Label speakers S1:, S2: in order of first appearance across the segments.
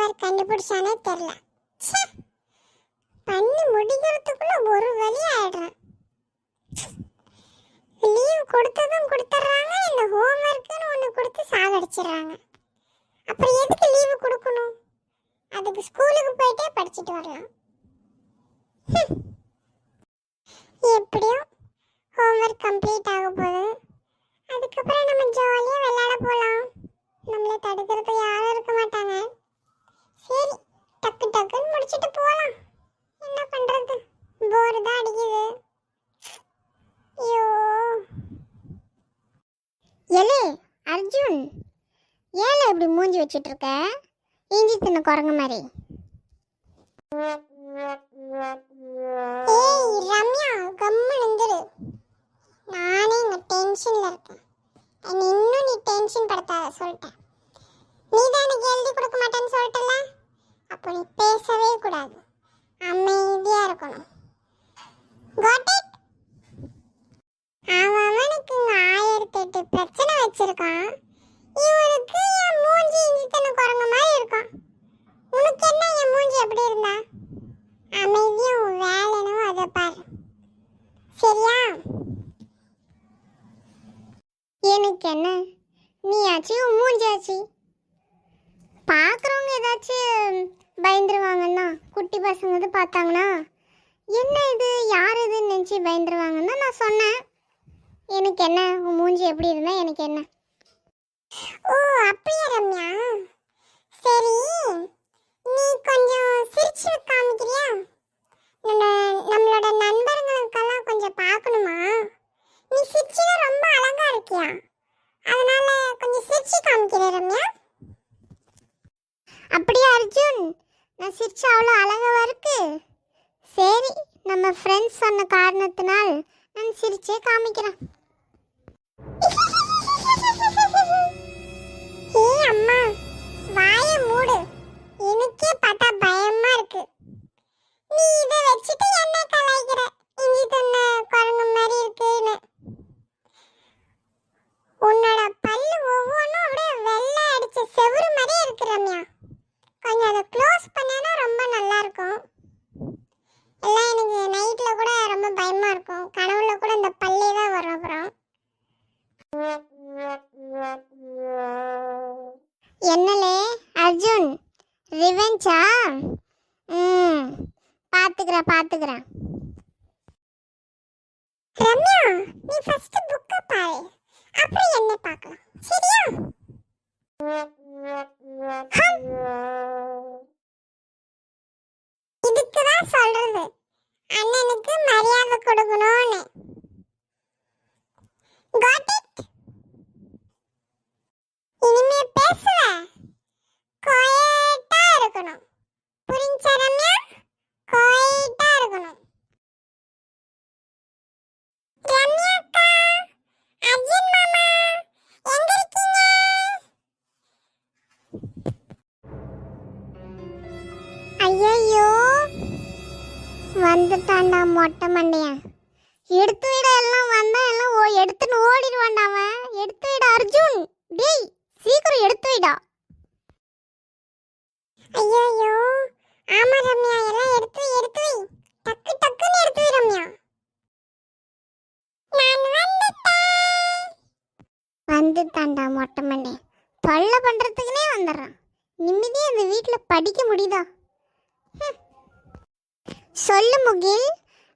S1: Homework கண்டுபிடிச்சானே தெரியல. ச்சே, பண்ணி முடிக்கிறதுக்குள்ள ஒரு வழி ஆயிடுறேன். லீவ் கொடுத்ததும் கொடுத்துட்றாங்க, இந்த ஹோம்வொர்க்குன்னு ஒன்று கொடுத்து சாகடிச்சிடுறாங்க. அப்புறம் எதுக்கு லீவு கொடுக்கணும்? அதுக்கு ஸ்கூலுக்கு போயிட்டே படிச்சுட்டு வரலாம். எப்படியும் ஹோம்வொர்க் கம்ப்ளீட் ஆக போகுது. அதுக்கப்புறம் நம்ம ஜாலியாக விளையாட போகலாம். நம்மளை தடுக்கிறது யாரும் இருக்க மாட்டாங்க. சரி, டக்கு டக்குன்னு முடிச்சுட்டு போகலாம். என்ன பண்ணுறது, போர் தான் அடிக்குது. ஐயோ எலே அர்ஜுன், ஏல இப்படி மூஞ்சி வச்சிட்டு இருக்க? இஞ்சி தின்ன குரங்கு மாதிரி. ஏய் ரம்யா, கம்முன்னு இருந்துரு. நானே இங்க டென்ஷன்ல இருக்கேன். இன்னும் நீ டென்ஷன் படுத்தாத சொல்லிட்டேன். நீ தான் எனக்கு எழுதி கொடுக்க மாட்டேன்னு சொல்லிட்டல, அப்போ நீ பேசவே கூடாது, அமைதியா இருக்கணும். Got it? அவனுக்கு இங்க 1008 பிரச்சனை வச்சிருக்கான். இவனுக்கு என் மூஞ்சி இஞ்சித்தன குரங்க மாதிரி இருக்கான். உனக்கு என்ன என் மூஞ்சி எப்படி இருந்தா? அமைதியா உன் வேலைனோ அதை பாரு, சரியா? எனக்கு என்ன, நீ ஆச்சு உன் மூஞ்சாச்சு. பார்க்குறவங்க ஏதாச்சும் பயந்துருவாங்கன்னா, குட்டி பசங்க இது பார்த்தாங்கன்னா என்ன இது யார் இதுன்னு நினச்சி பயந்துருவாங்கன்னு தான் நான் சொன்னேன். எனக்கு என்ன, உன் மூஞ்சி எப்படி இருந்தா எனக்கு என்ன? ஓ அப்படியா ரம்யா, சரி நீ கொஞ்சம் சிரிச்சு காமிக்கிறியா? நம்மளோட நண்பர்களுக்கெல்லாம் கொஞ்சம் பார்க்கணுமா? நீ சிரிச்சுனா ரொம்ப அழகா இருக்கியா, அதனால கொஞ்சம் சிரிச்சு காமிக்கிற ரம்யா. அப்படியா அர்ஜுன், நான் சிரிச்சா அவ்வளோ அழகாவா இருக்கு? சரி, நம்ம ஃப்ரெண்ட்ஸ் சொன்ன காரணத்தினால் நான் சிரிச்சே காமிக்கிறேன். ஏய் அம்மா, வாய மூடு, எனக்கே பார்த்தா பயமா இருக்கு. நீ இதை வச்சுட்டு என்ன கலாய்க்கிற, இஞ்சி தன்ன குரங்கு மாதிரி இருக்குன்னு. உன்னோட பல்லு ஒவ்வொன்றும் அப்படியே வெள்ளை அடிச்ச செவுரு மாதிரியே இருக்கு ரம்யா. கொஞ்சம் அதை க்ளோஸ் பண்ணா ரொம்ப நல்லா இருக்கும். எல்லாம் எனக்கு நைட்ல கூட ரொம்ப பயமா இருக்கும், கனவுல கூட இந்த பல்லே தான் வரும். அப்புறம் என்னலே அர்ஜுன், ரிவெஞ்சா? பாத்துக்கிறேன். ரம்யா, நீ ஃபர்ஸ்ட் புக்க பாரு, அப்புறம் என்ன பார்க்கலாம், சரியா? இதுக்கு தான் சொல்றது, அண்ணனுக்கு மரியாதை கொடுக்கணும்னு. Got it? இனிமே பேசுவ குவைட்டா இருக்கணும், புரிஞ்சா ரம்யா? குவைட்டா இருக்கணும். ரம்யா அக்கா, அர்ஜுன் மாமா, எங்க இருக்கீங்க? ஐயோ வந்துட்டான்டா மொட்டை மண்டையன். எடுத்து விட, எல்லாம் வந்தா எல்லாம் எடுத்துன்னு ஓடிடுவான்டா அவன். எடுத்து விட அர்ஜுன், டேய் சீக்கிரம் எடுத்து விடா. ஐயோ ஆமா ரம்யா, எல்லாம் எடுத்து வை, டக்கு டக்குன்னு எடுத்து வை ரம்யா. நான் வந்துட்டான்டா மொட்டை மண்டையன், தொல்லை பண்றதுக்குனே வந்துடுறான். நிம்மதியா இந்த வீட்டில் படிக்க முடியுதா? சொல்லு முகில்,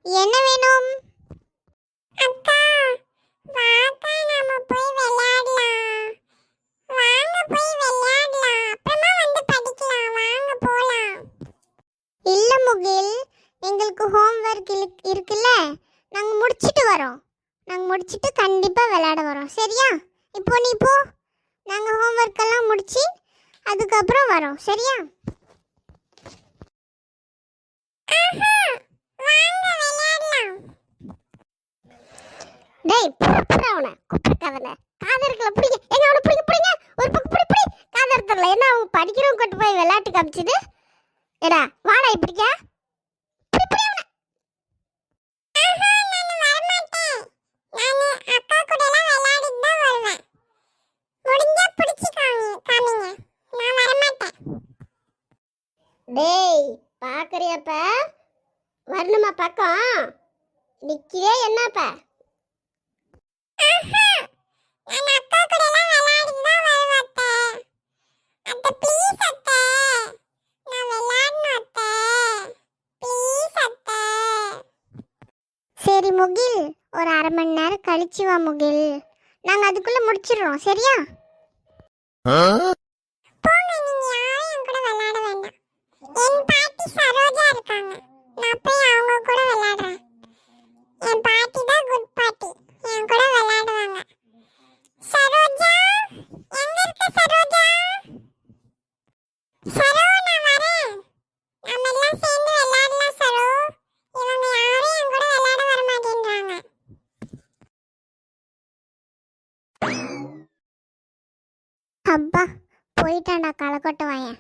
S1: என்ன வேணும்? அக்கா வாக்கா, நாம போய் விளையாடலாம். வாங்க போய் விளையாடலாம், அப்புறமா வந்து படிக்கலாம், வாங்க போலாம். இல்ல முகில், எங்களுக்கு ஹோம்வொர்க் இருக்குல்ல, நாங்க முடிச்சிட்டு வரோம். நாங்க முடிச்சிட்டு கண்டிப்பா விளையாட வரோம், சரியா? இப்போ நீ போ, நாங்க ஹோம்வொர்க் எல்லாம் முடிச்சு அதுக்கப்புறம் வரோம், சரியா? டேய் புறவன குப்பைக்காதல, காதர்களை பிடிங்க, எங்க அவனை பிடிங்க, ஒரு பக்கம் பிடி காதர்த்தல. என்ன அவன் படிக்கிறவங்க கொண்டு போய் விளையாட்டு காமிச்சிட்டு, எடா வாடா இப்படிக்க.
S2: பாக்குறியப்ப வரணுமா பக்கம் நிக்கியே என்னப்ப
S1: நான் அக்கா கூட எல்லாம் விளையாடிட்டு தான் வருவேன் அத்தை. அத்தை ப்ளீஸ் அத்தை, நான் விளையாடணும் அத்தை, ப்ளீஸ் அத்தை. சரி முகில், ஒரு அரை மணி நேரம் கழிச்சு வா முகில், நாங்க அதுக்குள்ள முடிச்சிடுறோம் சரியா? போங்க, நீங்க யாரும் என் கூட விளையாட வேண்டாம். என் பாட்டி சரோஜா இருக்காங்க, நான் போய் அவங்க கூட விளையாடுறேன். என் பாட்டி தான் குட் பாட்டி, என் கூட விளையாடுவாங்க. சரோஜா, எங்க இருக்க சரோஜா? சரோ, நான் வரேன். நம்ம எல்லாம் சேர்ந்து விளையாடலாம் சரோ. இவங்க யாரும் என் கூட விளையாட வர மாட்டேன்றாங்க. அப்பா, போயிட்டான்டா களக்கொட்டை வாயன்.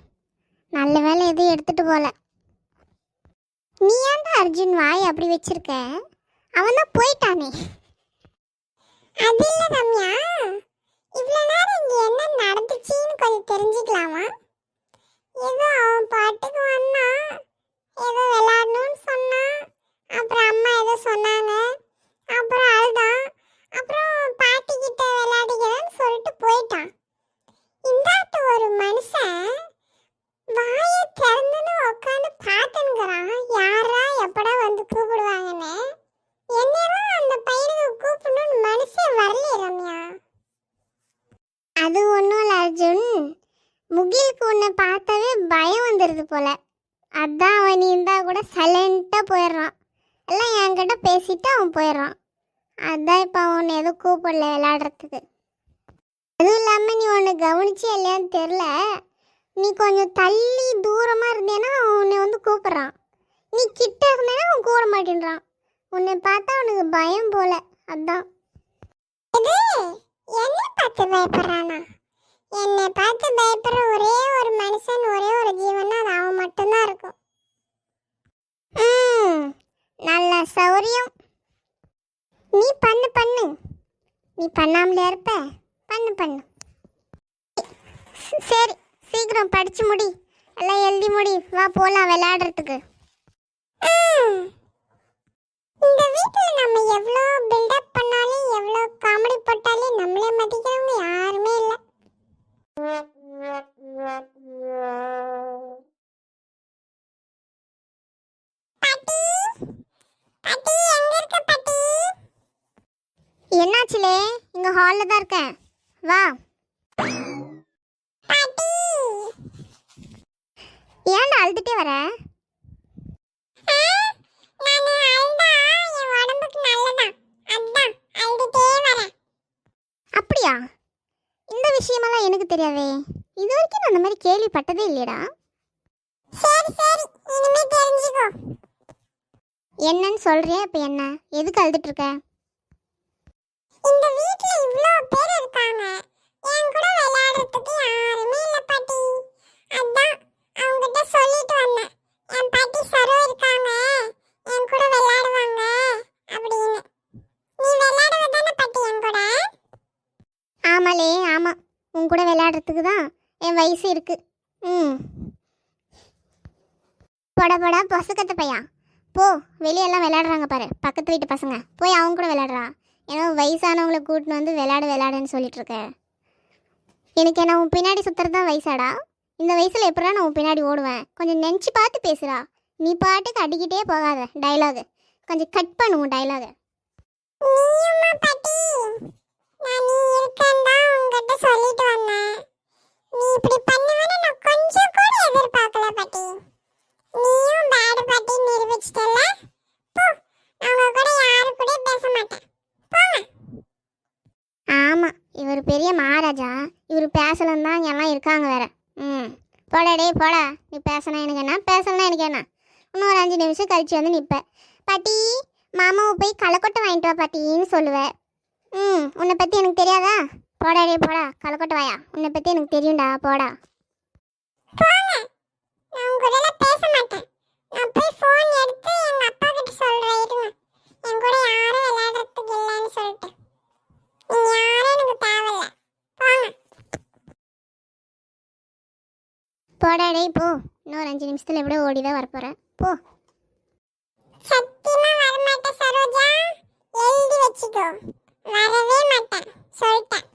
S1: நல்ல வேலை எதுவும் எடுத்துட்டு போல. நீ ஏன்டா அர்ஜுன் வாய் அப்படி வச்சிருக்க? அவன் தான் போயிட்டானே. அது இல்ல ரம்யா, இவ்வளவு நேரம் இங்க என்ன நடந்துச்சுன்னு கொஞ்சம் தெரிஞ்சுக்கலாமா? ஏதோ அவன் பாட்டுக்கு வந்தான், ஏதோ விளையாடணும்னு சொன்னான், அப்புறம் அம்மா ஏதோ சொன்னாங்க, அப்புறம் அழுதான், அப்புறம் பாட்டி கிட்ட விளையாடுகிறேன்னு சொல்லிட்டு போயிட்டான். இந்தாட்டு ஒரு மனுஷன் வாயை திறந்துன்னு உட்காந்து பார்த்துன்னுக்குறான், யாரா எப்படா வந்து கூப்பிடுவாங்கன்னு. என்னெல்லாம் அந்த பையனுக்கு கூப்பிடணும்னு மனசே வரலையே ரம்யா. அது ஒன்றும் இல்லை அர்ஜுன், முகிலுக்கு உன்னை பார்த்தாவே பயம் வந்துடுது போல. அதான் அவன் நீ இருந்தா கூட சைலண்டாக போயிடுறான், எல்லாம் என்கிட்ட பேசிட்டு அவன் போயிடுறான். அதான் இப்போ அவன் எதுவும் கூப்பிடல விளையாடுறதுக்கு. அதுவும் இல்லாமல் நீ ஒன்று கவனிச்சு இல்லையான்னு தெரில, நீ கொஞ்சம் தள்ளி தூரமாக இருந்தேன்னா உன்னை வந்து கூப்பிட்றான், நீ கிட்ட இருந்தேன்னா அவன் கூப்பிட மாட்டேன்றான். உன்னை பார்த்தா அவனுக்கு பயம் போல, அதான். என்னை பார்த்து பயப்படுறானா? என்னை பார்த்து பயப்படுற ஒரே ஒரு மனுஷன், ஒரே ஒரு ஜீவன், அது அவன் மட்டும்தான் இருக்கும். நல்ல சௌரியம். நீ பண்ணு பண்ணு, நீ பண்ணாமலே இருப்ப, பண்ணு பண்ணு. சரி, சீக்கிரம் படிச்சு முடி, எல்லாம் எழுதி முடி, வா போலாம் விளையாடுறதுக்கு. இந்த வீட்டுல நம்ம எவ்வளோ பில்டப் பண்ணாலும் எவ்வளோ காமெடி போட்டாலும் நம்மளே மதிக்கிறவங்க யாருமே இல்லை. பாட்டி, பாட்டி எங்க இருக்க பாட்டி? என்னாச்சுலே? இங்க ஹால்ல தான் இருக்கேன், வா. பாட்டி, ஏன்டா அழுதுட்டே வர? அப்படியா? இந்த விஷயமெல்லாம் எனக்கு தெரியாதே, இது வரைக்கும் நான் அந்த மாதிரி கேள்விப்பட்டதே இல்லையடா. சரி சரி, இனிமே தெரிஞ்சுக்கோ. என்னன்னு சொல்றியா? இப்ப என்ன, எதுக்கு அழுதுட்டு இருக்க? இந்த வீட்ல இவ்ளோ பேர் இருக்காங்க, என் கூட விளையாடுறதுக்கு யாருமே இல்ல பாட்டி. அதான் அவங்கிட்ட சொல்லிட்டு வந்தேன், என் பாட்டி சரோ இருக்காங்க, என் கூட விளையாடுவாங்க அப்படின்னு. நீ விளையாடுவ தானே பாட்டி என் கூட? ஆமாலே ஆமா, உன் கூட விளையாடுறதுக்கு தான் என் வயசு இருக்கு. போட போடா பசுக்கத்த பையா, போ, வெளியெல்லாம் விளையாடுறாங்க பாரு பக்கத்து வீட்டு பசங்க, போய் அவங்க கூட விளையாடுறா. ஏன்னா வயசானவங்களை கூட்டின்னு வந்து விளையாடுன்னு சொல்லிட்டு இருக்க. எனக்கு என்ன உன் பின்னாடி சுற்றுறது தான் வயசாடா? இந்த வயசில் எப்படா நான் உன் பின்னாடி ஓடுவேன்? கொஞ்சம் நினச்சி பார்த்து பேசுகிறா. நீ பாட்டுக்கு அடிக்கிட்டே போகாத டைலாகு, கொஞ்சம் கட் பண்ணுவோம் டைலாகு. நான் நீ இருக்கேன்டா உன்கிட்ட சொல்லிட்டு வந்தேன். நீ இப்படி பண்ணுவேன்னு நான் கொஞ்சம் கூட எதிர்பார்க்கல பாட்டி. நீயும் பேட் பாட்டி நிரூபிச்சிட்டல. போ, அவங்க கூட யாரு கூட பேச மாட்டேன், போங்க. ஆமா, இவர் பெரிய மகாராஜா, இவர் பேசலன்னு தான் எல்லாம் இருக்காங்க வேற. போடா டே போடா, நீ பேசணும் எனக்கு என்ன, பேசலன்னா எனக்கு என்ன. இன்னும் ஒரு 5 நிமிஷம் கழிச்சு வந்து நிற்ப, பாட்டி மாமாவை போய் களக்கொட்டை வாங்கிட்டு வா பாட்டின்னு சொல்லுவேன். உன்னை பற்றி எனக்கு தெரியாதா? போடா டே போடா, களக்கொட்டை வாயா, உன்னை பற்றி எனக்கு தெரியும்டா, போடா. நான் உங்ககிட்ட பேச மாட்டேன், நான் போய் ஃபோன் எடுத்து எங்க அப்பா கிட்ட சொல்றேன். இருங்க, என் கூட யாரும் விளையாடுறதுக்கு இல்லைன்னு சொல்லிட்டு. நீங்க யாரும் எனக்கு தேவையில்ல, போங்க.
S2: போடா டேய் போ. இன்னொரு 5 நிமிஷத்துல எப்படியோ ஓடி தான் வரப்போறேன். போ.
S1: சத்தியமா வரமாட்டேன் சரோஜா, எழுதி வச்சுக்கோ, வரவே மாட்டேன் சொல்லிட்டேன்.